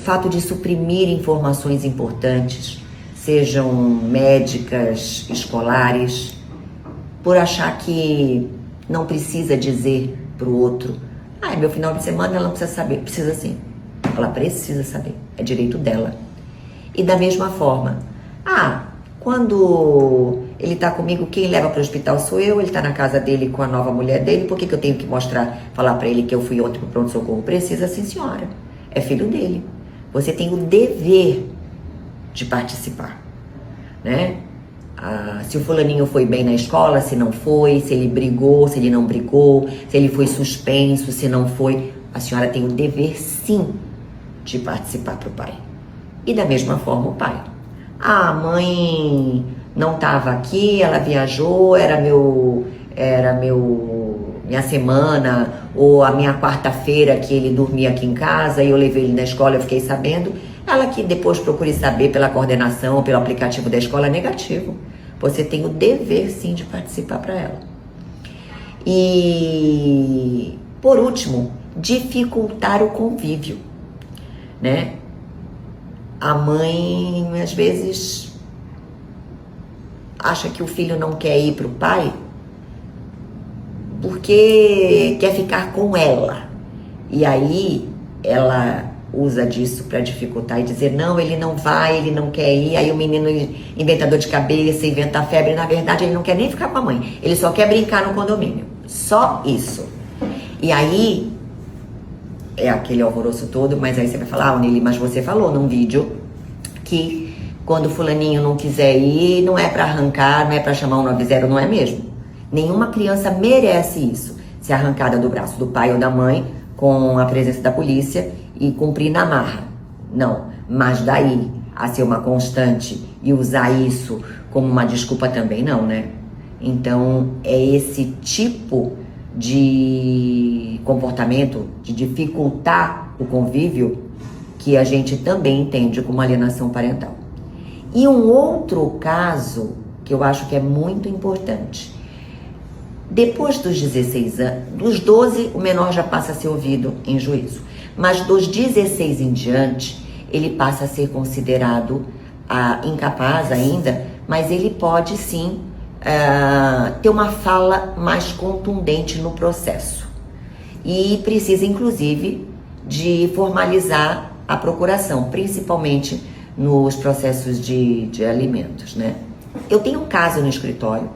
fato de suprimir informações importantes, sejam médicas, escolares, por achar que não precisa dizer para o outro, é meu final de semana, ela não precisa saber. Precisa sim, ela precisa saber, é direito dela. E da mesma forma, quando ele tá comigo, quem leva para o hospital sou eu, ele tá na casa dele com a nova mulher dele, por que eu tenho que falar para ele que eu fui ontem pro pronto-socorro? Precisa sim, senhora, é filho dele. Você tem o dever de participar, né? Se o fulaninho foi bem na escola, se não foi, se ele brigou, se ele não brigou, se ele foi suspenso, se não foi, a senhora tem o dever sim de participar pro pai. E da mesma forma o pai. A mãe não estava aqui, ela viajou, era minha semana, ou a minha quarta-feira que ele dormia aqui em casa e eu levei ele na escola, eu fiquei sabendo. Ela que depois procure saber pela coordenação, pelo aplicativo da escola, negativo. Você tem o dever sim de participar para ela. E, por último, dificultar o convívio, né? A mãe, às vezes, acha que o filho não quer ir para o pai porque quer ficar com ela. E aí, ela usa disso para dificultar e dizer, não, ele não vai, ele não quer ir. Aí o menino inventa dor de cabeça, inventa febre. Na verdade, ele não quer nem ficar com a mãe. Ele só quer brincar no condomínio. Só isso. E aí, é aquele alvoroço todo, mas aí você vai falar, Nili, mas você falou num vídeo que quando o fulaninho não quiser ir, não é para arrancar, não é para chamar o 90, não é mesmo? Nenhuma criança merece isso, ser arrancada do braço do pai ou da mãe com a presença da polícia e cumprir na marra. Não, mas daí a ser uma constante e usar isso como uma desculpa também não, né? Então é esse tipo de comportamento, de dificultar o convívio, que a gente também entende como alienação parental. E um outro caso que eu acho que é muito importante. Depois dos 16 anos, dos 12, o menor já passa a ser ouvido em juízo. Mas dos 16 em diante, ele passa a ser considerado incapaz ainda, mas ele pode sim ter uma fala mais contundente no processo. E precisa, inclusive, de formalizar a procuração, principalmente nos processos de alimentos, né? Eu tenho um caso no escritório,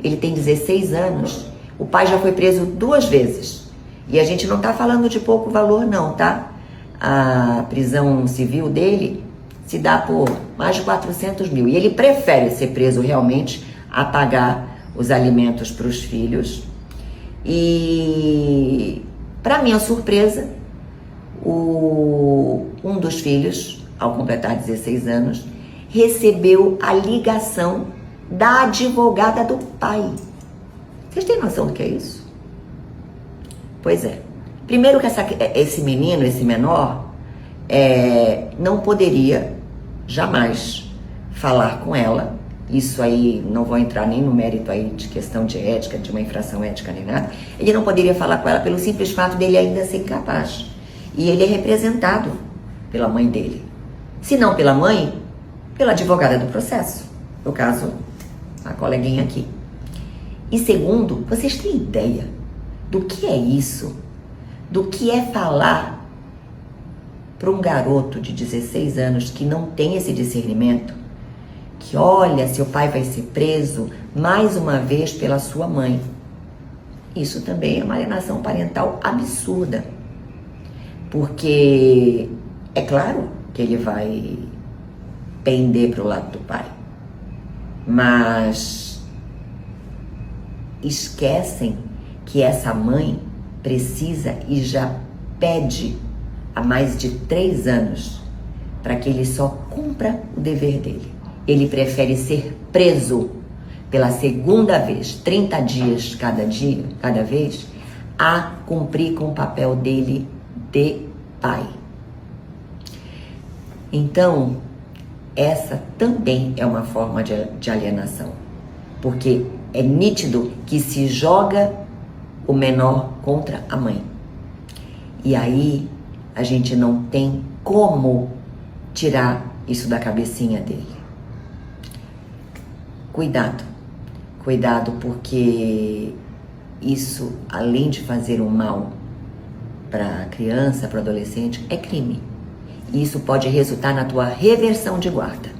ele tem 16 anos, o pai já foi preso 2 vezes. E a gente não tá falando de pouco valor não, tá? A prisão civil dele se dá por mais de 400 mil. E ele prefere ser preso realmente a pagar os alimentos para os filhos. E, para minha surpresa, um dos filhos, ao completar 16 anos, recebeu a ligação da advogada do pai. Vocês têm noção do que é isso? Pois é. Primeiro que esse menino, esse menor, não poderia jamais falar com ela. Isso aí, não vou entrar nem no mérito aí de questão de ética, de uma infração ética nem nada. Ele não poderia falar com ela pelo simples fato dele ainda ser incapaz. E ele é representado pela mãe dele. Se não pela mãe, pela advogada do processo. No caso, a coleguinha aqui. E segundo, vocês têm ideia do que é isso? Do que é falar para um garoto de 16 anos que não tem esse discernimento, que olha, seu pai vai ser preso mais uma vez pela sua mãe. Isso também é uma alienação parental absurda. Porque é claro que ele vai pender para o lado do pai. Mas esquecem que essa mãe precisa e já pede há mais de 3 anos para que ele só cumpra o dever dele. Ele prefere ser preso pela segunda vez, 30 dias cada vez, a cumprir com o papel dele de pai. Então, essa também é uma forma de alienação, porque é nítido que se joga o menor contra a mãe. E aí a gente não tem como tirar isso da cabecinha dele. Cuidado, cuidado, porque isso, além de fazer um mal para a criança, para o adolescente, é crime. E isso pode resultar na tua reversão de guarda.